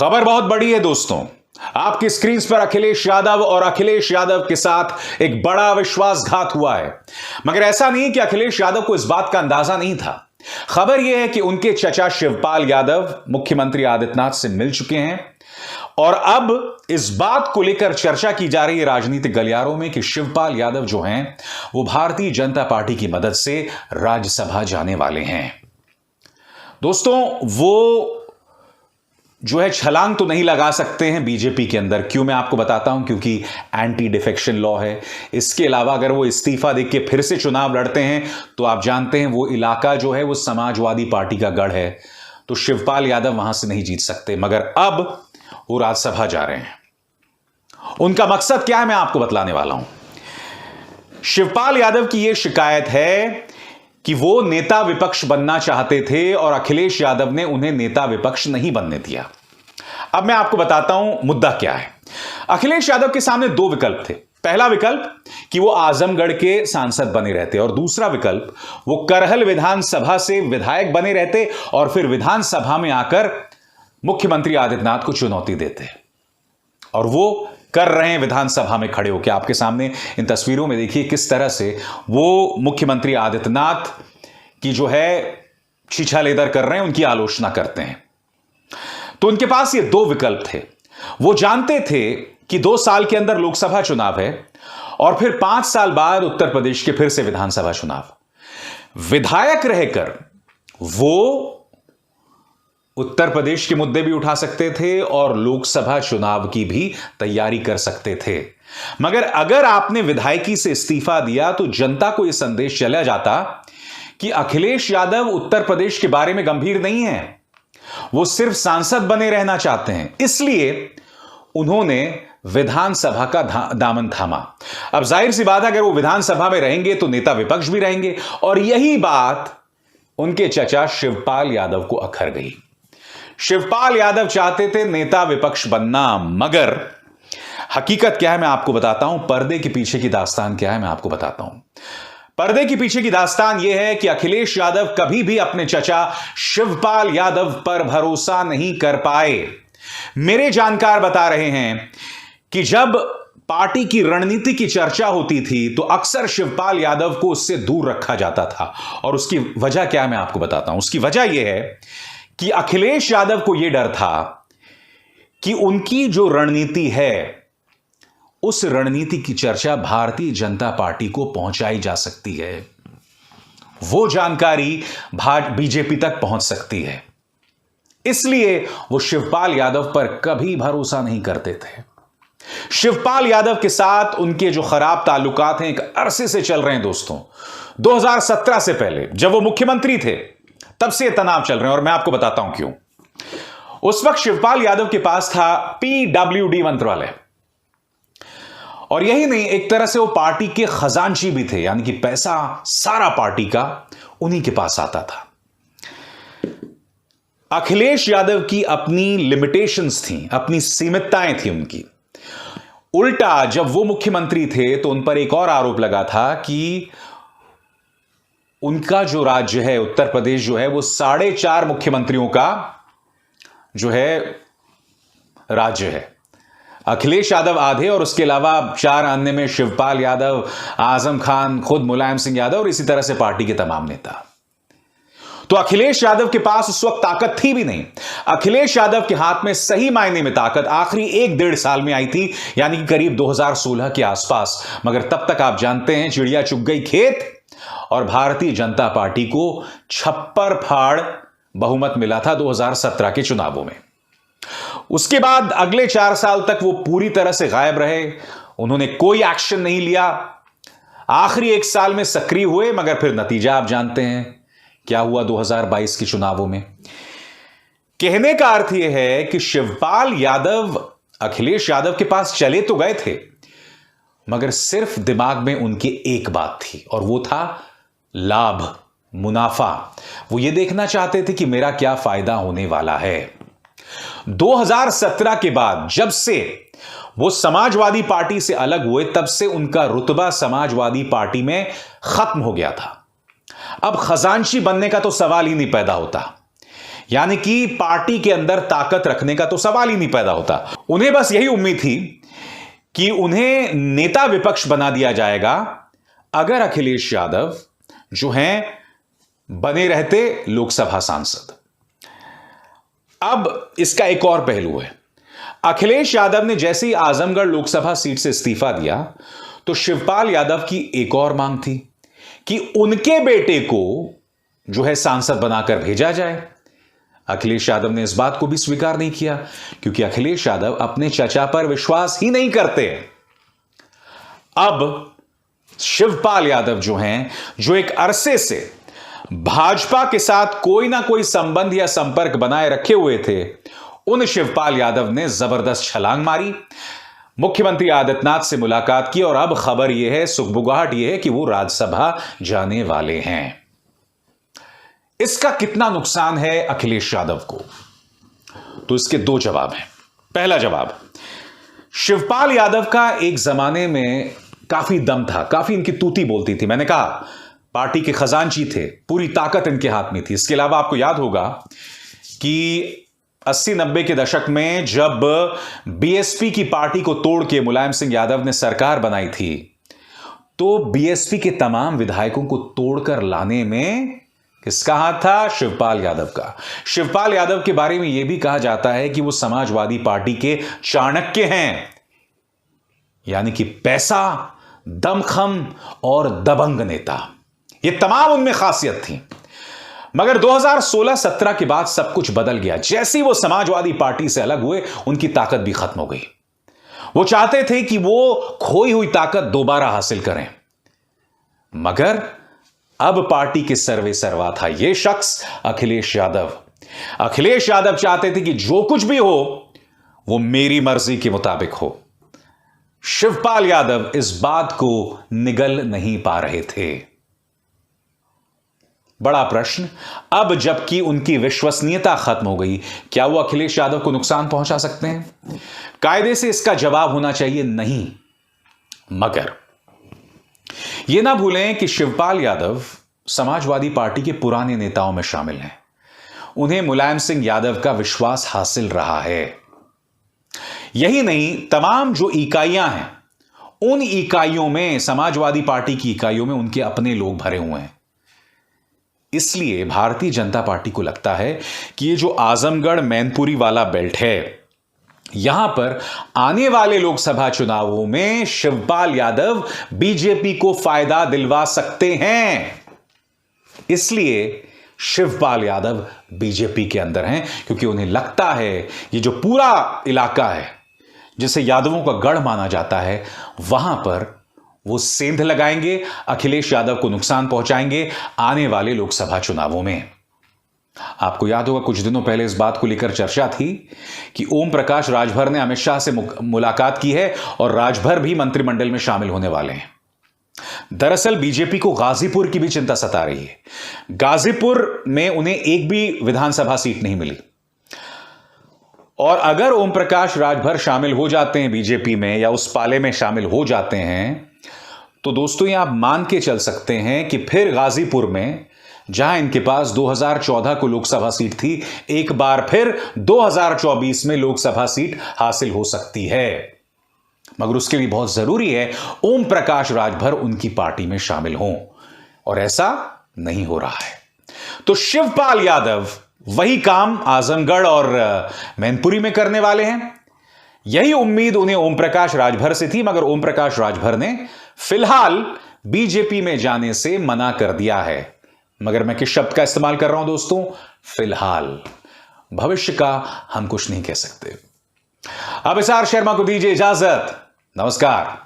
खबर बहुत बड़ी है दोस्तों। आपकी स्क्रीन पर अखिलेश यादव और अखिलेश यादव के साथ एक बड़ा विश्वासघात हुआ है। मगर ऐसा नहीं कि अखिलेश यादव को इस बात का अंदाजा नहीं था। खबर यह है कि उनके चचा शिवपाल यादव मुख्यमंत्री आदित्यनाथ से मिल चुके हैं और अब इस बात को लेकर चर्चा की जा रही है राजनीतिक गलियारों में कि शिवपाल यादव जो हैं वो भारतीय जनता पार्टी की मदद से राज्यसभा जाने वाले हैं। दोस्तों, वो जो है छलांग तो नहीं लगा सकते हैं बीजेपी के अंदर। क्यों, मैं आपको बताता हूं। क्योंकि एंटी डिफेक्शन लॉ है। इसके अलावा अगर वो इस्तीफा देके फिर से चुनाव लड़ते हैं तो आप जानते हैं वो इलाका जो है वो समाजवादी पार्टी का गढ़ है, तो शिवपाल यादव वहां से नहीं जीत सकते। मगर अब वो राज्यसभा जा रहे हैं। उनका मकसद क्या है मैं आपको बतलाने वाला हूं। शिवपाल यादव की यह शिकायत है कि वो नेता विपक्ष बनना चाहते थे और अखिलेश यादव ने उन्हें नेता विपक्ष नहीं बनने दिया। अब मैं आपको बताता हूं मुद्दा क्या है। अखिलेश यादव के सामने दो विकल्प थे। पहला विकल्प कि वो आजमगढ़ के सांसद बने रहते और दूसरा विकल्प वो करहल विधानसभा से विधायक बने रहते और फिर विधानसभा में आकर मुख्यमंत्री आदित्यनाथ को चुनौती देते। और वो कर रहे हैं विधानसभा में खड़े होकर। आपके सामने इन तस्वीरों में देखिए किस तरह से वो मुख्यमंत्री आदित्यनाथ की जो है छीछा लेदर कर रहे हैं, उनकी आलोचना करते हैं। तो उनके पास ये दो विकल्प थे। वो जानते थे कि 2 साल के अंदर लोकसभा चुनाव है और फिर 5 साल बाद उत्तर प्रदेश के फिर से विधानसभा चुनाव। विधायक रहकर वो उत्तर प्रदेश के मुद्दे भी उठा सकते थे और लोकसभा चुनाव की भी तैयारी कर सकते थे। मगर अगर आपने विधायकी से इस्तीफा दिया तो जनता को यह संदेश चला जाता कि अखिलेश यादव उत्तर प्रदेश के बारे में गंभीर नहीं है, वो सिर्फ सांसद बने रहना चाहते हैं। इसलिए उन्होंने विधानसभा का दामन थामा। अब जाहिर सी बात है, अगर वो विधानसभा में रहेंगे तो नेता विपक्ष भी रहेंगे और यही बात उनके चचा शिवपाल यादव को अखर गई। शिवपाल यादव चाहते थे नेता विपक्ष बनना, मगर हकीकत क्या है मैं आपको बताता हूं। पर्दे के पीछे की दास्तान क्या है मैं आपको बताता हूं। पर्दे के पीछे की दास्तान यह है कि अखिलेश यादव कभी भी अपने चचा शिवपाल यादव पर भरोसा नहीं कर पाए। मेरे जानकार बता रहे हैं कि जब पार्टी की रणनीति की चर्चा होती थी तो अक्सर शिवपाल यादव को उससे दूर रखा जाता था। और उसकी वजह क्या है मैं आपको बताता हूं। उसकी वजह यह है कि अखिलेश यादव को यह डर था कि उनकी जो रणनीति है उस रणनीति की चर्चा भारतीय जनता पार्टी को पहुंचाई जा सकती है, वो जानकारी बीजेपी तक पहुंच सकती है। इसलिए वो शिवपाल यादव पर कभी भरोसा नहीं करते थे। शिवपाल यादव के साथ उनके जो खराब ताल्लुकात हैं एक अरसे से चल रहे हैं दोस्तों। 2017 से पहले जब वो मुख्यमंत्री थे तब से तनाव चल रहे हैं और मैं आपको बताता हूं क्यों। उस वक्त शिवपाल यादव के पास था पीडब्ल्यूडी मंत्रालय और यही नहीं, एक तरह से वो पार्टी के खजांची भी थे, यानी कि पैसा सारा पार्टी का उन्हीं के पास आता था। अखिलेश यादव की अपनी लिमिटेशंस थी, अपनी सीमितताएं थी उनकी। उल्टा जब वो मुख्यमंत्री थे तो उन पर एक और आरोप लगा था कि उनका जो राज्य है उत्तर प्रदेश जो है वो 4.5 मुख्यमंत्रियों का जो है राज्य है। अखिलेश यादव आधे और उसके अलावा 4 अन्य में शिवपाल यादव, आजम खान, खुद मुलायम सिंह यादव और इसी तरह से पार्टी के तमाम नेता। तो अखिलेश यादव के पास उस वक्त ताकत थी भी नहीं। अखिलेश यादव के हाथ में सही मायने में ताकत आखिरी 1-1.5 साल में आई थी, यानी कि करीब 2016 के आसपास। मगर तब तक आप जानते हैं चिड़िया चुग गई खेत और भारतीय जनता पार्टी को छप्पर फाड़ बहुमत मिला था 2017 के चुनावों में। उसके बाद अगले 4 साल तक वो पूरी तरह से गायब रहे, उन्होंने कोई एक्शन नहीं लिया। आखिरी 1 साल में सक्रिय हुए, मगर फिर नतीजा आप जानते हैं क्या हुआ 2022 के चुनावों में। कहने का अर्थ यह है कि शिवपाल यादव अखिलेश यादव के पास चले तो गए थे, मगर सिर्फ दिमाग में उनकी एक बात थी और वो था लाभ, मुनाफा। वो ये देखना चाहते थे कि मेरा क्या फायदा होने वाला है। 2017 के बाद जब से वो समाजवादी पार्टी से अलग हुए तब से उनका रुतबा समाजवादी पार्टी में खत्म हो गया था। अब खजांची बनने का तो सवाल ही नहीं पैदा होता, यानी कि पार्टी के अंदर ताकत रखने का तो सवाल ही नहीं पैदा होता। उन्हें बस यही उम्मीद थी कि उन्हें नेता विपक्ष बना दिया जाएगा अगर अखिलेश यादव जो हैं बने रहते लोकसभा सांसद। अब इसका एक और पहलू है। अखिलेश यादव ने जैसे ही आजमगढ़ लोकसभा सीट से इस्तीफा दिया तो शिवपाल यादव की एक और मांग थी कि उनके बेटे को जो है सांसद बनाकर भेजा जाए। अखिलेश यादव ने इस बात को भी स्वीकार नहीं किया क्योंकि अखिलेश यादव अपने चचा पर विश्वास ही नहीं करते। अब शिवपाल यादव जो हैं, जो एक अरसे से भाजपा के साथ कोई ना कोई संबंध या संपर्क बनाए रखे हुए थे, उन शिवपाल यादव ने जबरदस्त छलांग मारी, मुख्यमंत्री आदित्यनाथ से मुलाकात की और अब खबर यह है, सुगबुगाहट यह है कि वो राज्यसभा जाने वाले हैं। इसका कितना नुकसान है अखिलेश यादव को? तो इसके दो जवाब हैं। पहला जवाब, शिवपाल यादव का एक जमाने में काफी दम था, काफी इनकी तूती बोलती थी। मैंने कहा पार्टी के खजांची थे, पूरी ताकत इनके हाथ में थी। इसके अलावा आपको याद होगा कि 80-90 के दशक में जब बीएसपी की पार्टी को तोड़ के मुलायम सिंह यादव ने सरकार बनाई थी, तो बीएसपी के तमाम विधायकों को तोड़कर लाने में किसका हाथ था? शिवपाल यादव का। शिवपाल यादव के बारे में यह भी कहा जाता है कि वो समाजवादी पार्टी के चाणक्य हैं, यानी कि पैसा, दमखम और दबंग नेता, ये तमाम उनमें खासियत थी। मगर 2016-17 के बाद सब कुछ बदल गया। जैसे ही वो समाजवादी पार्टी से अलग हुए, उनकी ताकत भी खत्म हो गई। वो चाहते थे कि वो खोई हुई ताकत दोबारा हासिल करें, मगर अब पार्टी के सर्वे सर्वा था ये शख्स अखिलेश यादव। अखिलेश यादव चाहते थे कि जो कुछ भी हो वो मेरी मर्जी के मुताबिक हो। शिवपाल यादव इस बात को निगल नहीं पा रहे थे। बड़ा प्रश्न, अब जबकि उनकी विश्वसनीयता खत्म हो गई, क्या वो अखिलेश यादव को नुकसान पहुंचा सकते हैं? कायदे से इसका जवाब होना चाहिए नहीं। मगर यह ना भूलें कि शिवपाल यादव समाजवादी पार्टी के पुराने नेताओं में शामिल हैं। उन्हें मुलायम सिंह यादव का विश्वास हासिल रहा है। यही नहीं, तमाम जो इकाइयां हैं, उन इकाइयों में, समाजवादी पार्टी की इकाइयों में उनके अपने लोग भरे हुए हैं। इसलिए भारतीय जनता पार्टी को लगता है कि ये जो आजमगढ़ मैनपुरी वाला बेल्ट है, यहां पर आने वाले लोकसभा चुनावों में शिवपाल यादव बीजेपी को फायदा दिलवा सकते हैं। इसलिए शिवपाल यादव बीजेपी के अंदर हैं, क्योंकि उन्हें लगता है ये जो पूरा इलाका है जिसे यादवों का गढ़ माना जाता है, वहां पर वो सेंध लगाएंगे, अखिलेश यादव को नुकसान पहुंचाएंगे आने वाले लोकसभा चुनावों में। आपको याद होगा कुछ दिनों पहले इस बात को लेकर चर्चा थी कि ओम प्रकाश राजभर ने अमित शाह से मुलाकात की है और राजभर भी मंत्रिमंडल में शामिल होने वाले हैं। दरअसल बीजेपी को गाजीपुर की भी चिंता सता रही है। गाजीपुर में उन्हें एक भी विधानसभा सीट नहीं मिली, और अगर ओम प्रकाश राजभर शामिल हो जाते हैं बीजेपी में या उस पाले में शामिल हो जाते हैं, तो दोस्तों ये आप मान के चल सकते हैं कि फिर गाजीपुर में, जहां इनके पास 2014 को लोकसभा सीट थी, एक बार फिर 2024 में लोकसभा सीट हासिल हो सकती है। मगर उसके लिए बहुत जरूरी है ओम प्रकाश राजभर उनकी पार्टी में शामिल हों, और ऐसा नहीं हो रहा है। तो शिवपाल यादव वही काम आजमगढ़ और मैनपुरी में करने वाले हैं। यही उम्मीद उन्हें ओम प्रकाश राजभर से थी, मगर ओम प्रकाश राजभर ने फिलहाल बीजेपी में जाने से मना कर दिया है। मगर मैं किस शब्द का इस्तेमाल कर रहा हूं दोस्तों? फिलहाल। भविष्य का हम कुछ नहीं कह सकते। अब एसआर शर्मा को दीजिए इजाजत। नमस्कार।